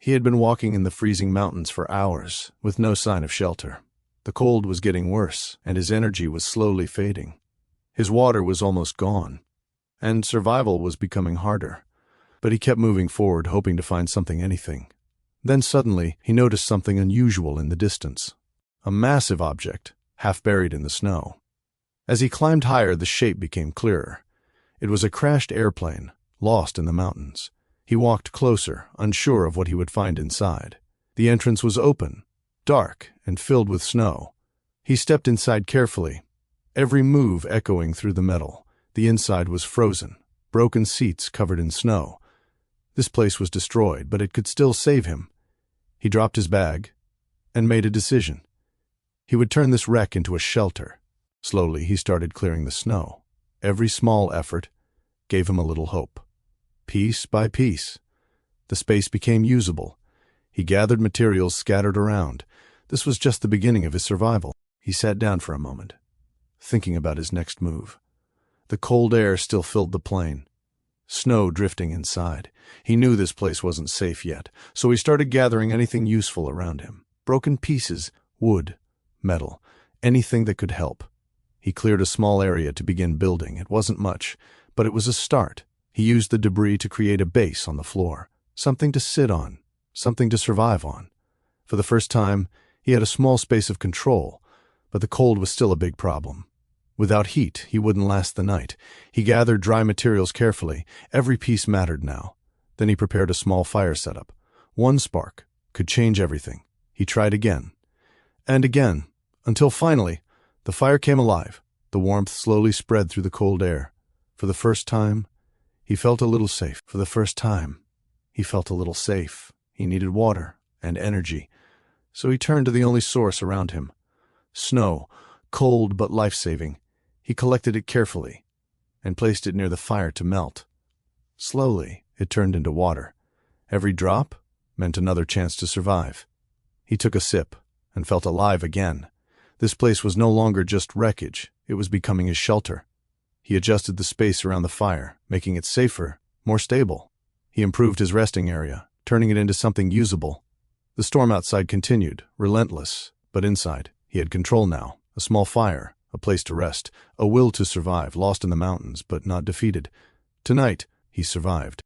He had been walking in the freezing mountains for hours, with no sign of shelter. The cold was getting worse, and his energy was slowly fading. His water was almost gone, and survival was becoming harder. But he kept moving forward, hoping to find anything. Then suddenly, he noticed something unusual in the distance. A massive object, half buried in the snow. As he climbed higher, the shape became clearer. It was a crashed airplane, lost in the mountains. He walked closer, unsure of what he would find inside. The entrance was open, dark, and filled with snow. He stepped inside carefully, every move echoing through the metal. The inside was frozen, broken seats covered in snow. This place was destroyed, but it could still save him. He dropped his bag and made a decision. He would turn this wreck into a shelter. Slowly, he started clearing the snow. Every small effort gave him a little hope. Piece by piece, the space became usable. He gathered materials scattered around. This was just the beginning of his survival. He sat down for a moment, thinking about his next move. The cold air still filled the plane, snow drifting inside. He knew this place wasn't safe yet, so he started gathering anything useful around him. Broken pieces, wood, metal, anything that could help. He cleared a small area to begin building. It wasn't much, but it was a start. He used the debris to create a base on the floor, something to sit on, something to survive on. For the first time, he had a small space of control, but the cold was still a big problem. Without heat, he wouldn't last the night. He gathered dry materials carefully. Every piece mattered now. Then he prepared a small fire setup. One spark could change everything. He tried again, and again, until finally, the fire came alive. The warmth slowly spread through the cold air. For the first time, he felt a little safe. For the first time, he felt a little safe. He needed water and energy, so he turned to the only source around him. Snow, cold but life-saving. He collected it carefully and placed it near the fire to melt. Slowly, it turned into water. Every drop meant another chance to survive. He took a sip and felt alive again. This place was no longer just wreckage. It was becoming his shelter. He adjusted the space around the fire, making it safer, more stable. He improved his resting area, turning it into something usable. The storm outside continued, relentless, but inside, he had control now. A small fire, a place to rest, a will to survive, lost in the mountains, but not defeated. Tonight, he survived.